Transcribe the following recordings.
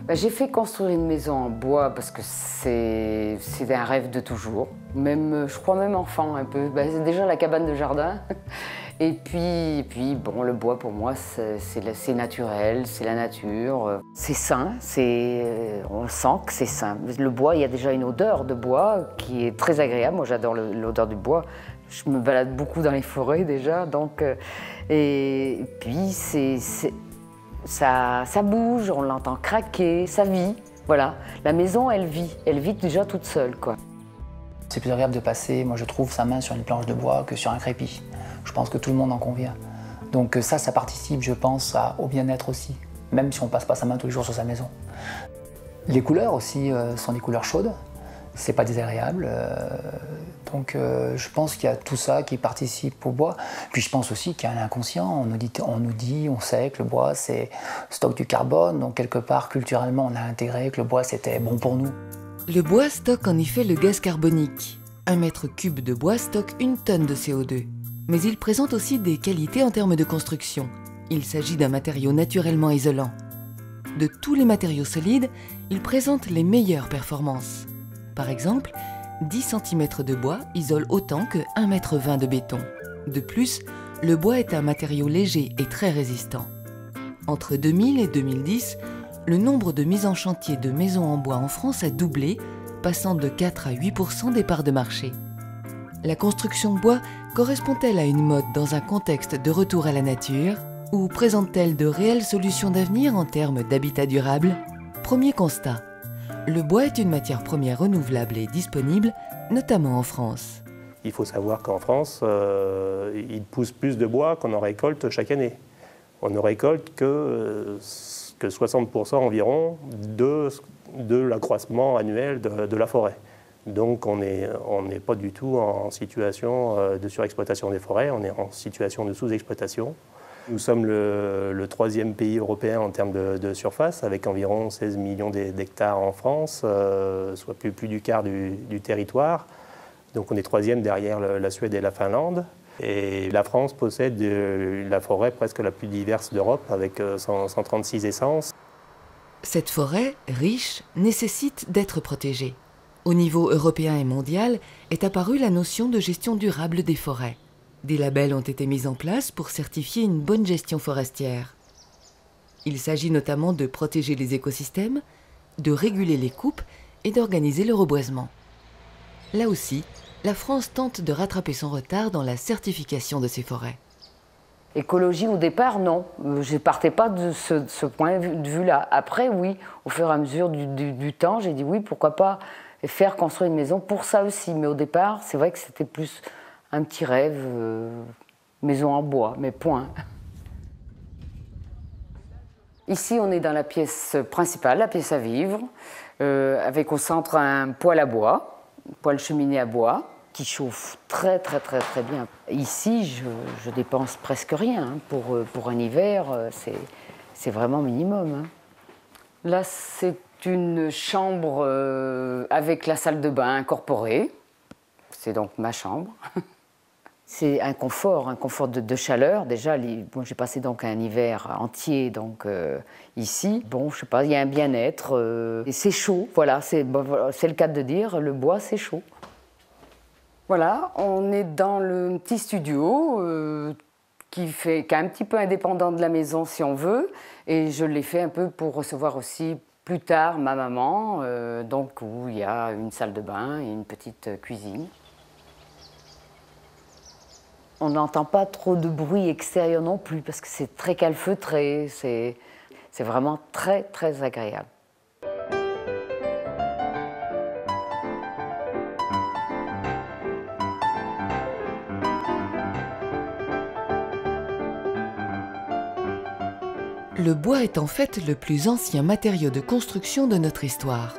J'ai fait construire une maison en bois parce que c'est un rêve de toujours. Même, je crois même enfant un peu. C'est déjà la cabane de jardin. Et puis bon, le bois pour moi c'est naturel, c'est la nature. C'est sain, on le sent que c'est sain. Le bois, il y a déjà une odeur de bois qui est très agréable. Moi j'adore l'odeur du bois. Je me balade beaucoup dans les forêts déjà. Donc, et puis ça bouge, on l'entend craquer, ça vit. Voilà, la maison elle vit déjà toute seule, quoi. C'est plus agréable de passer, moi je trouve, sa main sur une planche de bois que sur un crépi. Je pense que tout le monde en convient. Donc ça participe, je pense, au bien-être aussi, même si on ne passe pas sa main tous les jours sur sa maison. Les couleurs aussi sont des couleurs chaudes, c'est pas désagréable. Donc je pense qu'il y a tout ça qui participe au bois. Puis je pense aussi qu'il y a un inconscient. On sait que le bois c'est stocke du carbone, donc quelque part culturellement on a intégré que le bois c'était bon pour nous. Le bois stocke en effet le gaz carbonique. 1 mètre cube de bois stocke 1 tonne de CO2. Mais il présente aussi des qualités en termes de construction. Il s'agit d'un matériau naturellement isolant. De tous les matériaux solides, il présente les meilleures performances. Par exemple, 10 cm de bois isole autant que 1,20 m de béton. De plus, le bois est un matériau léger et très résistant. Entre 2000 et 2010, le nombre de mises en chantier de maisons en bois en France a doublé, passant de 4 à 8% des parts de marché. La construction bois correspond-elle à une mode dans un contexte de retour à la nature ou présente-t-elle de réelles solutions d'avenir en termes d'habitat durable? Premier constat, le bois est une matière première renouvelable et disponible, notamment en France. Il faut savoir qu'en France, il pousse plus de bois qu'on en récolte chaque année. On ne récolte que 60% environ de l'accroissement annuel de la forêt. Donc on n'est pas du tout en situation de surexploitation des forêts, on est en situation de sous-exploitation. Nous sommes le 3e pays européen en termes de surface, avec environ 16 millions d'hectares en France, soit plus du quart du territoire. Donc on est 3e derrière la Suède et la Finlande. Et la France possède la forêt presque la plus diverse d'Europe, avec 136 essences. Cette forêt, riche, nécessite d'être protégée. Au niveau européen et mondial est apparue la notion de gestion durable des forêts. Des labels ont été mis en place pour certifier une bonne gestion forestière. Il s'agit notamment de protéger les écosystèmes, de réguler les coupes et d'organiser le reboisement. Là aussi, la France tente de rattraper son retard dans la certification de ses forêts. Écologie, au départ, non. Je ne partais pas de ce point de vue-là. Après, oui, au fur et à mesure du temps, j'ai dit oui, pourquoi pas faire construire une maison pour ça aussi. Mais au départ, c'est vrai que c'était plus un petit rêve, maison en bois, mais point. Ici, on est dans la pièce principale, la pièce à vivre, avec au centre un poêle à bois, poêle cheminée à bois, qui chauffe très bien. Ici, je dépense presque rien. Pour un hiver, c'est vraiment minimum. Là, c'est une chambre avec la salle de bain incorporée. C'est donc ma chambre. C'est un confort de chaleur. Déjà, bon, j'ai passé donc un hiver entier ici. Bon, je sais pas, il y a un bien-être. Et c'est chaud, voilà, c'est le cas de dire, le bois, c'est chaud. Voilà, on est dans le petit studio qui est un petit peu indépendant de la maison si on veut. Et je l'ai fait un peu pour recevoir aussi plus tard ma maman, donc où il y a une salle de bain et une petite cuisine. On n'entend pas trop de bruit extérieur non plus parce que c'est très calfeutré, c'est vraiment très agréable. Le bois est en fait le plus ancien matériau de construction de notre histoire.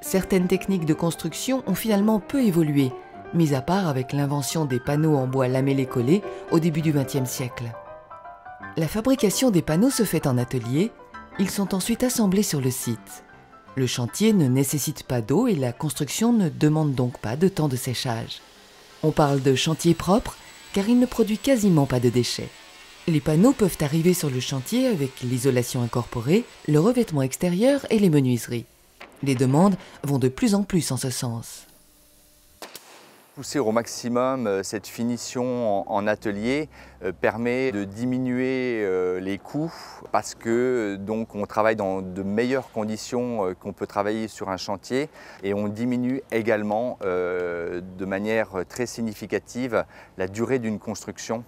Certaines techniques de construction ont finalement peu évolué, mis à part avec l'invention des panneaux en bois lamellé-collé au début du XXe siècle. La fabrication des panneaux se fait en atelier, ils sont ensuite assemblés sur le site. Le chantier ne nécessite pas d'eau et la construction ne demande donc pas de temps de séchage. On parle de chantier propre car il ne produit quasiment pas de déchets. Les panneaux peuvent arriver sur le chantier avec l'isolation incorporée, le revêtement extérieur et les menuiseries. Les demandes vont de plus en plus en ce sens. Pousser au maximum cette finition en atelier permet de diminuer les coûts parce que donc on travaille dans de meilleures conditions qu'on peut travailler sur un chantier et on diminue également de manière très significative la durée d'une construction.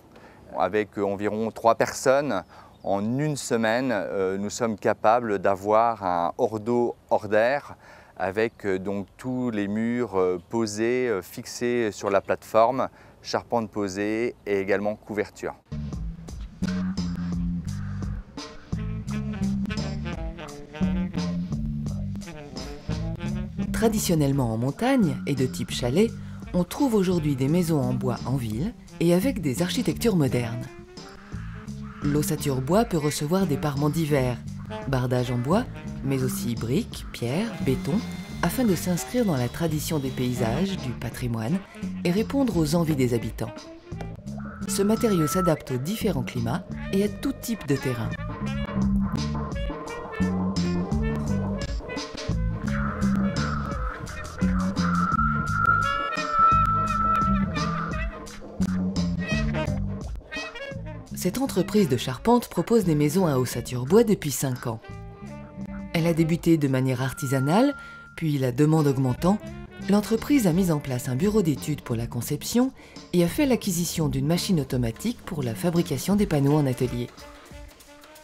Avec environ 3 personnes, en une semaine, nous sommes capables d'avoir un hors d'eau, hors d'air avec donc tous les murs posés, fixés sur la plateforme, charpente posée et également couverture. Traditionnellement en montagne et de type chalet, on trouve aujourd'hui des maisons en bois en ville et avec des architectures modernes. L'ossature bois peut recevoir des parements divers, bardage en bois, mais aussi briques, pierres, béton, afin de s'inscrire dans la tradition des paysages, du patrimoine et répondre aux envies des habitants. Ce matériau s'adapte aux différents climats et à tout type de terrain. Cette entreprise de charpente propose des maisons à ossature bois depuis 5 ans. Elle a débuté de manière artisanale, puis la demande augmentant, l'entreprise a mis en place un bureau d'études pour la conception et a fait l'acquisition d'une machine automatique pour la fabrication des panneaux en atelier.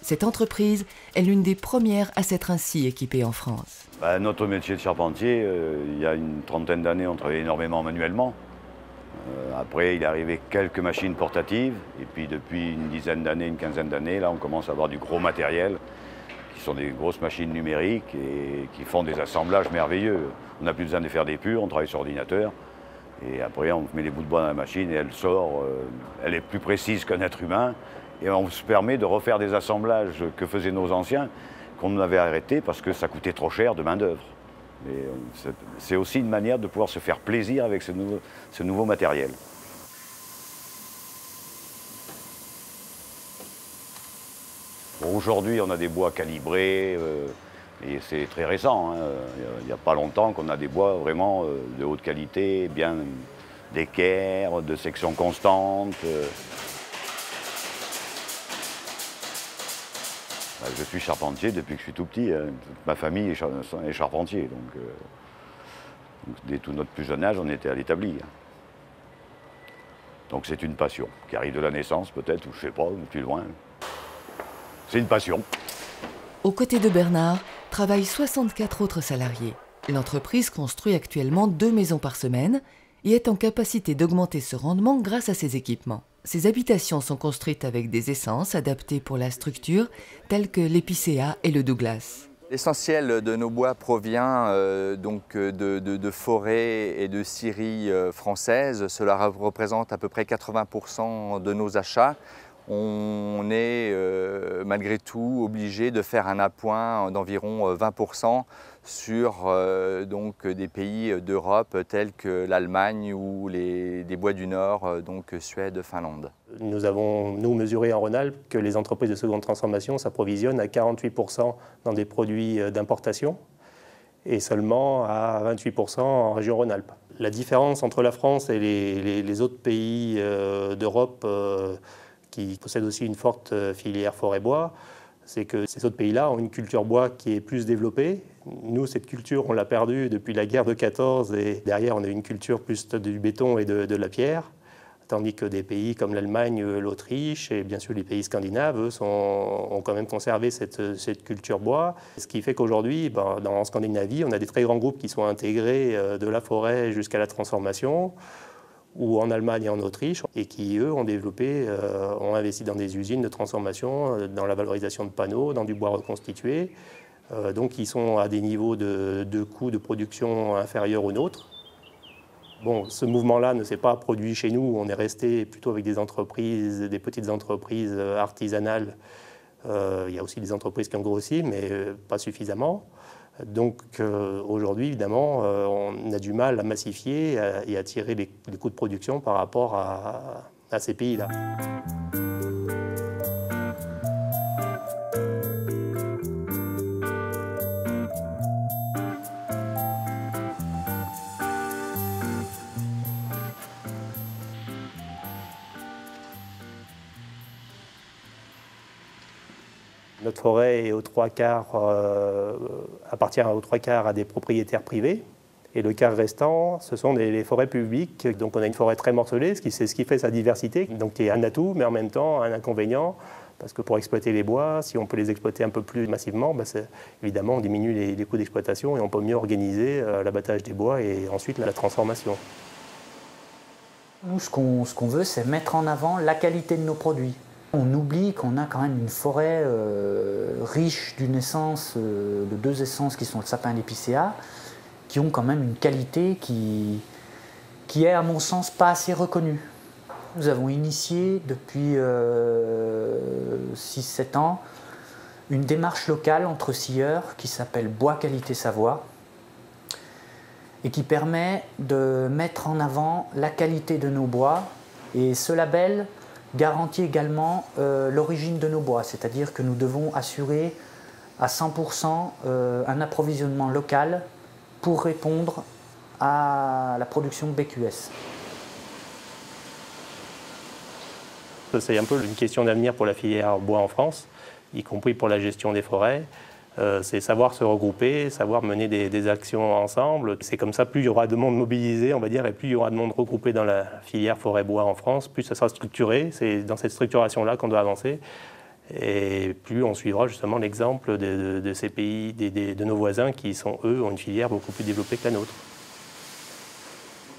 Cette entreprise est l'une des premières à s'être ainsi équipée en France. Notre métier de charpentier, il y a une trentaine d'années, on travaillait énormément manuellement. Après, il est arrivé quelques machines portatives. Et puis depuis une dizaine d'années, une quinzaine d'années, là, on commence à avoir du gros matériel, qui sont des grosses machines numériques et qui font des assemblages merveilleux. On n'a plus besoin de faire des purs, on travaille sur ordinateur. Et après, on met les bouts de bois dans la machine et elle sort. Elle est plus précise qu'un être humain. Et on se permet de refaire des assemblages que faisaient nos anciens, qu'on avait arrêtés parce que ça coûtait trop cher de main-d'œuvre. C'est aussi une manière de pouvoir se faire plaisir avec ce nouveau matériel. Bon, aujourd'hui, on a des bois calibrés et c'est très récent. Hein. Il n'y a pas longtemps qu'on a des bois vraiment de haute qualité, bien d'équerre, de section constante. Je suis charpentier depuis que je suis tout petit. Ma famille est charpentier. Donc dès tout notre plus jeune âge, on était à l'établi. Donc c'est une passion qui arrive de la naissance peut-être, ou je ne sais pas, ou plus loin. C'est une passion. Aux côtés de Bernard, travaillent 64 autres salariés. L'entreprise construit actuellement 2 maisons par semaine et est en capacité d'augmenter ce rendement grâce à ses équipements. Ces habitations sont construites avec des essences adaptées pour la structure, telles que l'épicéa et le Douglas. L'essentiel de nos bois provient donc de forêts et de scieries françaises. Cela représente à peu près 80% de nos achats. On est malgré tout obligé de faire un appoint d'environ 20% sur donc des pays d'Europe tels que l'Allemagne ou des bois du Nord, donc Suède, Finlande. Nous avons, mesuré en Rhône-Alpes que les entreprises de seconde transformation s'approvisionnent à 48% dans des produits d'importation et seulement à 28% en région Rhône-Alpes. La différence entre la France et les autres pays d'Europe qui possèdent aussi une forte filière forêt-bois, c'est que ces autres pays-là ont une culture bois qui est plus développée. Nous, cette culture, on l'a perdue depuis la guerre de 14 et derrière, on a une culture plus du béton et de la pierre, tandis que des pays comme l'Allemagne, l'Autriche et bien sûr les pays scandinaves, eux, ont quand même conservé cette culture bois. Ce qui fait qu'aujourd'hui, en Scandinavie, on a des très grands groupes qui sont intégrés de la forêt jusqu'à la transformation, ou en Allemagne et en Autriche, et qui, eux, ont investi dans des usines de transformation, dans la valorisation de panneaux, dans du bois reconstitué. Donc, ils sont à des niveaux de coûts de production inférieurs aux nôtres. Bon, ce mouvement-là ne s'est pas produit chez nous. On est resté plutôt avec des entreprises, des petites entreprises artisanales. Il y a aussi des entreprises qui ont grossi, mais pas suffisamment. Donc aujourd'hui, évidemment, on a du mal à massifier et à tirer les coûts de production par rapport à ces pays-là. notre forêt est appartient aux 3/4 à des propriétaires privés. Et le quart restant, ce sont les forêts publiques. Donc on a une forêt très morcelée, c'est ce qui fait sa diversité. Donc qui est un atout, mais en même temps un inconvénient. Parce que pour exploiter les bois, si on peut les exploiter un peu plus massivement, évidemment on diminue les coûts d'exploitation et on peut mieux organiser l'abattage des bois et ensuite la transformation. Nous, ce qu'on veut, c'est mettre en avant la qualité de nos produits. On oublie qu'on a quand même une forêt riche d'une essence, de 2 essences qui sont le sapin et l'épicéa, qui ont quand même une qualité qui est, à mon sens, pas assez reconnue. Nous avons initié depuis 6-7 ans une démarche locale entre scieurs qui s'appelle Bois Qualité Savoie et qui permet de mettre en avant la qualité de nos bois. Et ce label garantit également l'origine de nos bois, c'est-à-dire que nous devons assurer à 100% un approvisionnement local pour répondre à la production de BQS. C'est un peu une question d'avenir pour la filière bois en France, y compris pour la gestion des forêts. C'est savoir se regrouper, savoir mener des actions ensemble. C'est comme ça, plus il y aura de monde mobilisé, on va dire, et plus il y aura de monde regroupé dans la filière forêt-bois en France, plus ça sera structuré. C'est dans cette structuration-là qu'on doit avancer. Et plus on suivra justement l'exemple de ces pays, de nos voisins qui sont, eux, ont une filière beaucoup plus développée que la nôtre.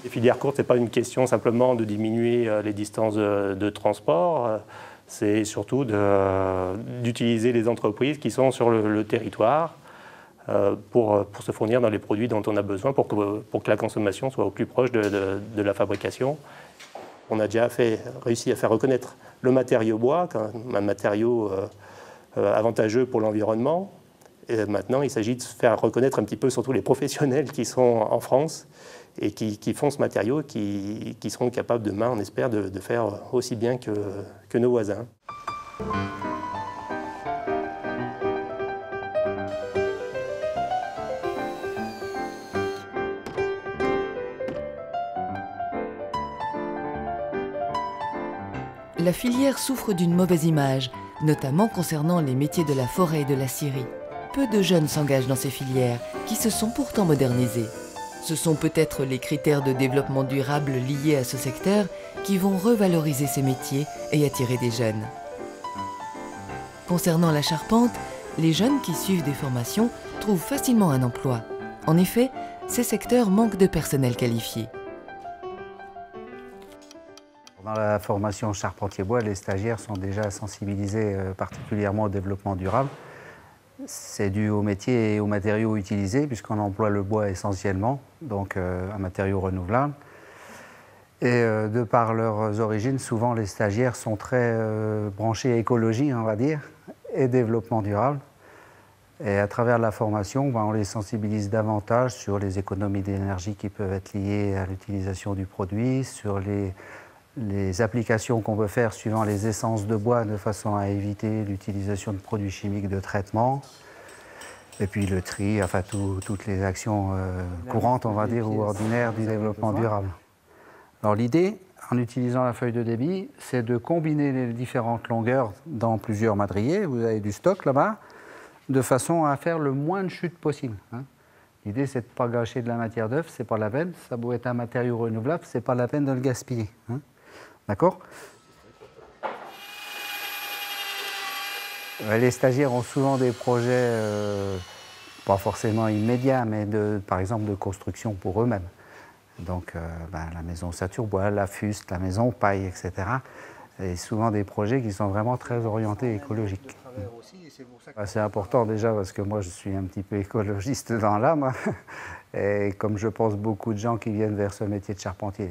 Les filières courtes, ce n'est pas une question simplement de diminuer les distances de transport, c'est surtout d'utiliser les entreprises qui sont sur le territoire pour se fournir dans les produits dont on a besoin pour que la consommation soit au plus proche de la fabrication. On a déjà réussi à faire reconnaître le matériau bois comme un matériau avantageux pour l'environnement. Et maintenant, il s'agit de faire reconnaître un petit peu surtout les professionnels qui sont en France et qui font ce matériau, qui seront capables demain, on espère, de faire aussi bien que nos voisins. La filière souffre d'une mauvaise image, notamment concernant les métiers de la forêt et de la scierie. Peu de jeunes s'engagent dans ces filières, qui se sont pourtant modernisées. Ce sont peut-être les critères de développement durable liés à ce secteur qui vont revaloriser ces métiers et attirer des jeunes. Concernant la charpente, les jeunes qui suivent des formations trouvent facilement un emploi. En effet, ces secteurs manquent de personnel qualifié. Dans la formation charpentier-bois, les stagiaires sont déjà sensibilisés particulièrement au développement durable. C'est dû au métier et aux matériaux utilisés, puisqu'on emploie le bois essentiellement, donc un matériau renouvelable. Et de par leurs origines, souvent les stagiaires sont très branchés écologie, on va dire, et développement durable. Et à travers la formation, on les sensibilise davantage sur les économies d'énergie qui peuvent être liées à l'utilisation du produit, sur les applications qu'on peut faire suivant les essences de bois de façon à éviter l'utilisation de produits chimiques de traitement. Et puis le tri, enfin toutes les actions courantes, on va dire, ou ordinaires du développement durable. Alors l'idée, en utilisant la feuille de débit, c'est de combiner les différentes longueurs dans plusieurs madriers. Vous avez du stock là-bas, de façon à faire le moins de chute possible. L'idée, c'est de ne pas gâcher de la matière d'œuvre, c'est pas la peine. Ça doit être un matériau renouvelable, c'est pas la peine de le gaspiller. D'accord ? Les stagiaires ont souvent des projets, pas forcément immédiats, mais par exemple de construction pour eux-mêmes. Donc la maison Saturbois, la Fuste, la maison Paille, etc. Et souvent des projets qui sont vraiment très orientés écologiques. C'est important déjà parce que moi je suis un petit peu écologiste dans l'âme. Et comme je pense beaucoup de gens qui viennent vers ce métier de charpentier,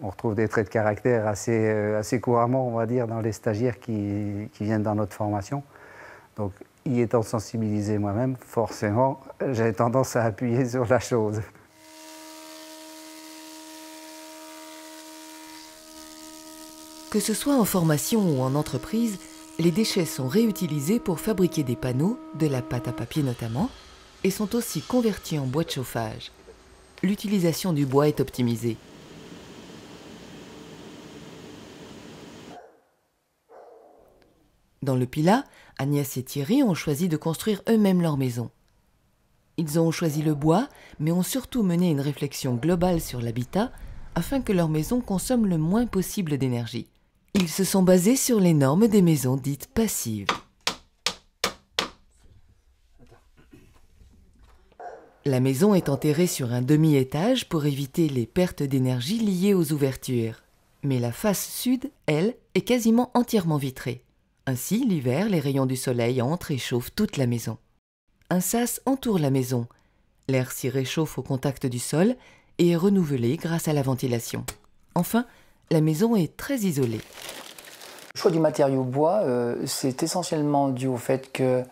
on retrouve des traits de caractère assez couramment, on va dire, dans les stagiaires qui viennent dans notre formation. Donc, y étant sensibilisé moi-même, forcément, j'ai tendance à appuyer sur la chose. Que ce soit en formation ou en entreprise, les déchets sont réutilisés pour fabriquer des panneaux, de la pâte à papier notamment, et sont aussi convertis en bois de chauffage. L'utilisation du bois est optimisée. Dans le Pilat, Agnès et Thierry ont choisi de construire eux-mêmes leur maison. Ils ont choisi le bois, mais ont surtout mené une réflexion globale sur l'habitat afin que leur maison consomme le moins possible d'énergie. Ils se sont basés sur les normes des maisons dites passives. La maison est enterrée sur un demi-étage pour éviter les pertes d'énergie liées aux ouvertures. Mais la face sud, elle, est quasiment entièrement vitrée. Ainsi, l'hiver, les rayons du soleil entrent et chauffent toute la maison. Un sas entoure la maison. L'air s'y réchauffe au contact du sol et est renouvelé grâce à la ventilation. Enfin, la maison est très isolée. Le choix du matériau bois, c'est essentiellement dû au fait que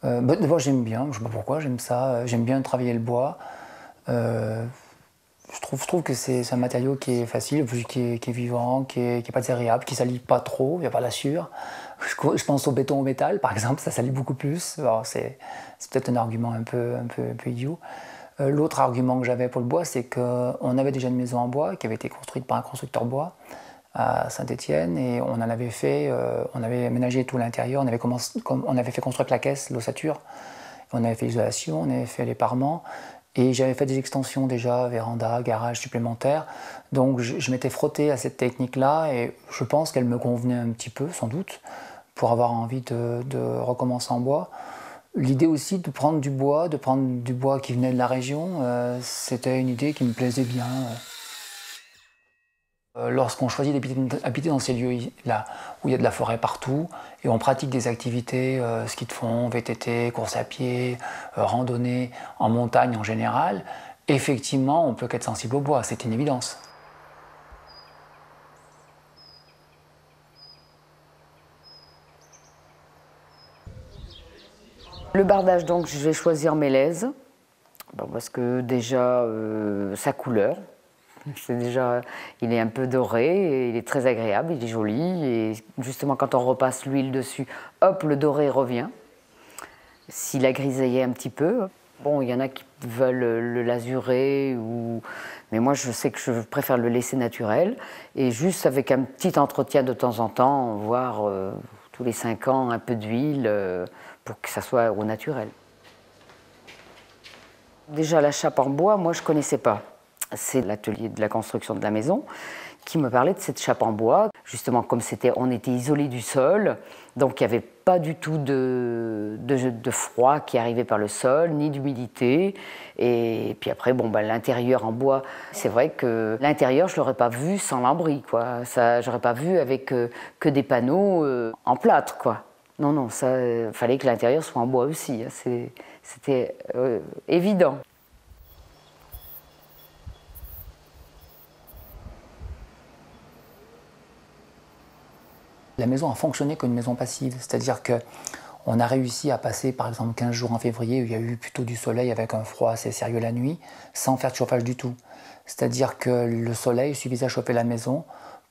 d'abord j'aime bien, je ne sais pas pourquoi, j'aime ça, j'aime bien travailler le bois. Je trouve que c'est un matériau qui est facile, qui est vivant, qui est pas désagréable, qui ne salit pas trop, il n'y a pas la sueur. Je pense au béton au métal, par exemple, ça salit beaucoup plus. C'est peut-être un argument un peu idiot. L'autre argument que j'avais pour le bois, c'est qu'on avait déjà une maison en bois qui avait été construite par un constructeur bois à Saint-Étienne et on en avait fait, on avait aménagé tout l'intérieur, on avait fait construire la caisse, l'ossature, on avait fait l'isolation, on avait fait les parements et j'avais fait des extensions déjà, véranda, garage supplémentaires. Donc je m'étais frotté à cette technique-là et je pense qu'elle me convenait un petit peu, sans doute, pour avoir envie de recommencer en bois. L'idée aussi de prendre du bois qui venait de la région, c'était une idée qui me plaisait bien. Lorsqu'on choisit d'habiter dans ces lieux-là, où il y a de la forêt partout, et on pratique des activités, ski de fond, VTT, course à pied, randonnée, en montagne en général, effectivement, on peut qu'être sensible au bois, c'est une évidence. Le bardage, donc, je vais choisir mélèze, parce que déjà, sa couleur, il est un peu doré, et il est très agréable, il est joli, et justement, quand on repasse l'huile dessus, hop, le doré revient. S'il a grisaillé un petit peu, bon, il y en a qui veulent le lazurer, mais moi, je sais que je préfère le laisser naturel, et juste avec un petit entretien de temps en temps, voire tous les 5 ans, un peu d'huile, pour que ça soit au naturel. Déjà, la chape en bois, moi, je ne connaissais pas. C'est l'atelier de la construction de la maison qui me parlait de cette chape en bois. Justement, comme on était isolé du sol, donc il n'y avait pas du tout de froid qui arrivait par le sol, ni d'humidité. Et puis après, l'intérieur en bois, c'est vrai que l'intérieur, je ne l'aurais pas vu sans lambris, quoi. Ça, je n'aurais pas vu avec que des panneaux en plâtre, quoi. Non, fallait que l'intérieur soit en bois aussi. Hein. C'était évident. La maison a fonctionné comme une maison passive, c'est-à-dire qu'on a réussi à passer par exemple 15 jours en février où il y a eu plutôt du soleil avec un froid assez sérieux la nuit, sans faire de chauffage du tout. C'est-à-dire que le soleil suffisait à chauffer la maison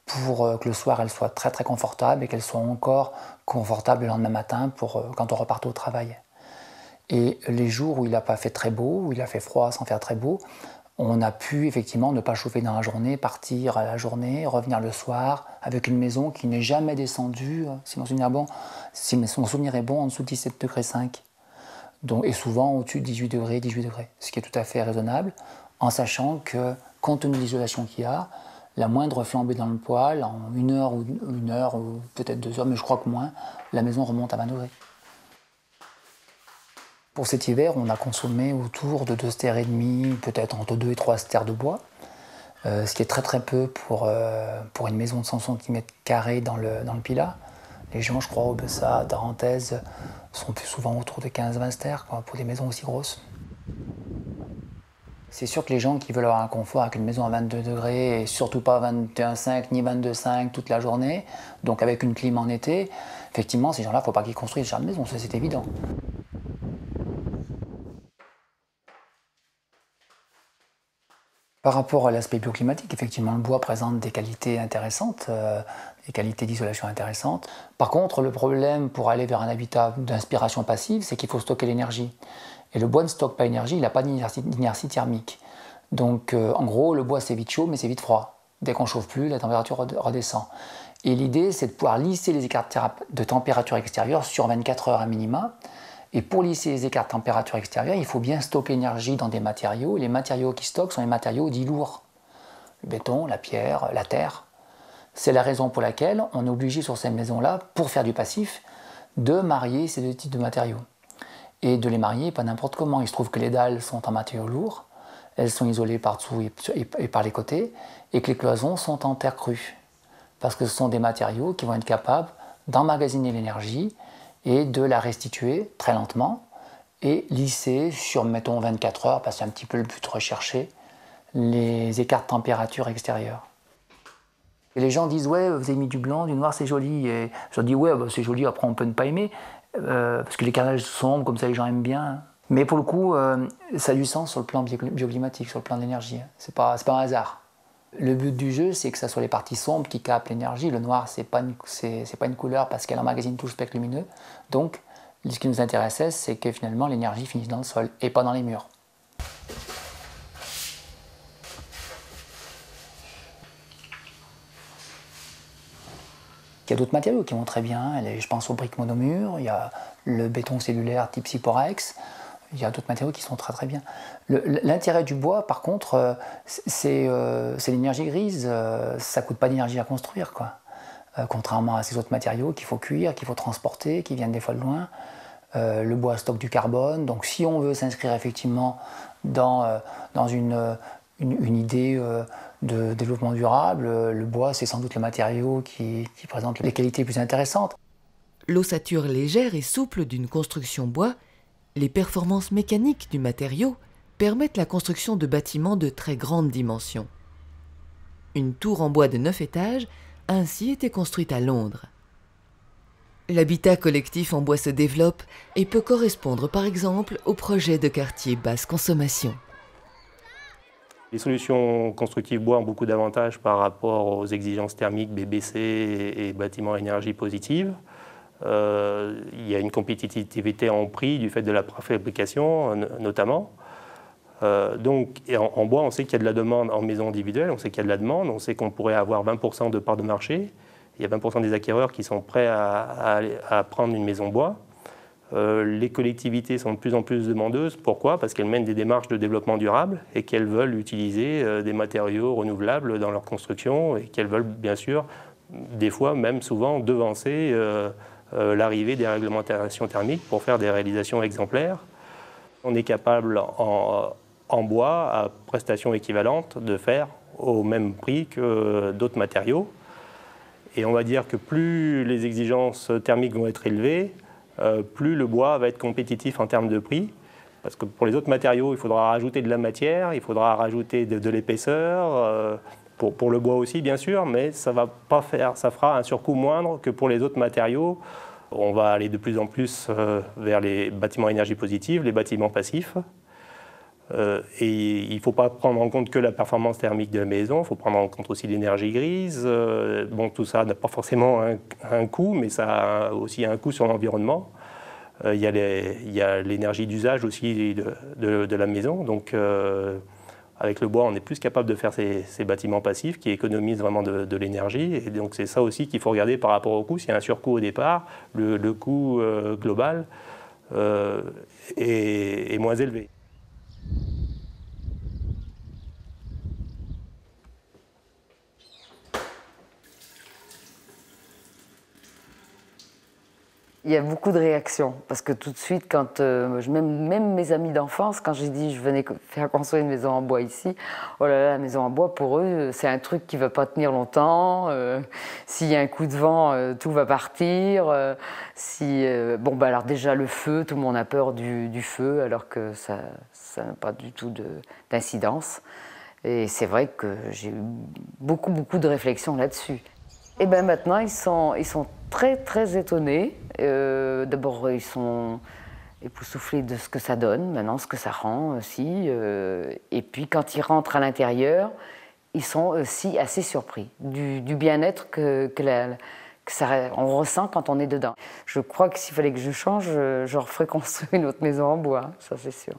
pour que le soir elle soit très très confortable et qu'elle soit encore confortable le lendemain matin quand on repartait au travail. Et les jours où il n'a pas fait très beau, où il a fait froid sans faire très beau, on a pu effectivement ne pas chauffer dans la journée, partir à la journée, revenir le soir, avec une maison qui n'est jamais descendue, si mon souvenir est bon, en dessous de 17,5 degrés. Donc, et souvent au-dessus de 18 degrés, ce qui est tout à fait raisonnable, en sachant que, compte tenu de l'isolation qu'il y a, la moindre flambée dans le poêle, en une heure ou peut-être 2 heures, mais je crois que moins, la maison remonte à 20 degrés. Pour cet hiver, on a consommé autour de 2,5 stères, peut-être entre 2 et 3 stères de bois, ce qui est très très peu pour une maison de 100 cm² dans le Pilat. Les gens, je crois, au Bessat, Tarentaise, sont plus souvent autour de 15-20 stères pour des maisons aussi grosses. C'est sûr que les gens qui veulent avoir un confort avec une maison à 22 degrés, et surtout pas 21,5 ni 22,5 toute la journée, donc avec une clim en été, effectivement, ces gens-là, il ne faut pas qu'ils construisent ce genre de maison, ça c'est évident. Par rapport à l'aspect bioclimatique, effectivement, le bois présente des qualités intéressantes, des qualités d'isolation intéressantes. Par contre, le problème pour aller vers un habitat d'inspiration passive, c'est qu'il faut stocker l'énergie. Et le bois ne stocke pas l'énergie, il n'a pas d'inertie thermique. Donc, en gros, le bois c'est vite chaud, mais c'est vite froid. Dès qu'on ne chauffe plus, la température redescend. Et l'idée, c'est de pouvoir lisser les écarts de température extérieure sur 24 heures à minima. Et pour lisser les écarts de température extérieure, il faut bien stocker l'énergie dans des matériaux. Et les matériaux qui stockent sont les matériaux dits lourds. Le béton, la pierre, la terre. C'est la raison pour laquelle on est obligé sur ces maisons-là, pour faire du passif, de marier ces deux types de matériaux. Et de les marier pas n'importe comment. Il se trouve que les dalles sont en matériaux lourds, elles sont isolées par-dessous et par les côtés, et que les cloisons sont en terre crue. Parce que ce sont des matériaux qui vont être capables d'emmagasiner l'énergie et de la restituer très lentement et lisser sur, mettons, 24 heures, parce que c'est un petit peu le but recherché, les écarts de température extérieure. Et les gens disent « ouais, vous avez mis du blanc, du noir, c'est joli ». Et je dis « ouais, bah, c'est joli, après on peut ne pas aimer, parce que les carrelages sombres, comme ça les gens aiment bien ». Mais pour le coup, ça a du sens sur le plan bioclimatique, sur le plan de l'énergie. C'est pas un hasard. Le but du jeu, c'est que ce soit les parties sombres qui captent l'énergie. Le noir, c'est pas une couleur parce qu'elle emmagasine tout le spectre lumineux. Donc, ce qui nous intéressait, c'est que finalement l'énergie finisse dans le sol et pas dans les murs. Il y a d'autres matériaux qui vont très bien. Je pense aux briques monomures, il y a le béton cellulaire type Cyporex. Il y a d'autres matériaux qui sont très très bien. L'intérêt du bois, par contre, c'est l'énergie grise. Ça ne coûte pas d'énergie à construire, quoi. Contrairement à ces autres matériaux qu'il faut cuire, qu'il faut transporter, qui viennent des fois de loin. Le bois stocke du carbone. Donc si on veut s'inscrire effectivement dans une idée de développement durable, le bois, c'est sans doute le matériau qui présente les qualités les plus intéressantes. L'ossature légère et souple d'une construction bois, les performances mécaniques du matériau permettent la construction de bâtiments de très grande dimension. Une tour en bois de 9 étages a ainsi été construite à Londres. L'habitat collectif en bois se développe et peut correspondre par exemple au projet de quartier basse consommation. Les solutions constructives bois ont beaucoup d'avantages par rapport aux exigences thermiques BBC et bâtiments à énergie positive. Il y a une compétitivité en prix du fait de la préfabrication notamment. En bois, on sait qu'il y a de la demande en maison individuelle, on sait qu'il y a de la demande, on sait qu'on pourrait avoir 20% de part de marché. Il y a 20% des acquéreurs qui sont prêts à prendre une maison bois. Les collectivités sont de plus en plus demandeuses. Pourquoi? Parce qu'elles mènent des démarches de développement durable et qu'elles veulent utiliser des matériaux renouvelables dans leur construction et qu'elles veulent bien sûr, des fois même souvent, devancer l'arrivée des réglementations thermiques pour faire des réalisations exemplaires. On est capable en bois, à prestations équivalentes, de faire au même prix que d'autres matériaux. Et on va dire que plus les exigences thermiques vont être élevées, plus le bois va être compétitif en termes de prix. Parce que pour les autres matériaux, il faudra rajouter de la matière, il faudra rajouter de l'épaisseur, pour le bois aussi bien sûr, mais ça fera un surcoût moindre que pour les autres matériaux. On va aller de plus en plus vers les bâtiments à énergie positive, les bâtiments passifs. Et il ne faut pas prendre en compte que la performance thermique de la maison, il faut prendre en compte aussi l'énergie grise. Bon, tout ça n'a pas forcément un coût, mais ça a aussi un coût sur l'environnement. Il y a l'énergie d'usage aussi de la maison. Donc, avec le bois, on est plus capable de faire ces bâtiments passifs qui économisent vraiment de l'énergie. Et donc, c'est ça aussi qu'il faut regarder par rapport au coût. S'il y a un surcoût au départ, le coût global est moins élevé. Il y a beaucoup de réactions, parce que tout de suite, quand même mes amis d'enfance, quand j'ai dit je venais faire construire une maison en bois ici, oh là là, la maison en bois, pour eux, c'est un truc qui ne va pas tenir longtemps. S'il y a un coup de vent, tout va partir. Alors déjà, le feu, tout le monde a peur du feu, alors que ça n'a pas du tout d'incidence. Et c'est vrai que j'ai eu beaucoup de réflexions là-dessus. Et bien maintenant, ils sont très étonnés. D'abord, ils sont époustouflés de ce que ça donne, maintenant ce que ça rend aussi. Et puis quand ils rentrent à l'intérieur, ils sont aussi assez surpris du bien-être que on ressent quand on est dedans. Je crois que s'il fallait que je change, je referais construire une autre maison en bois, ça c'est sûr.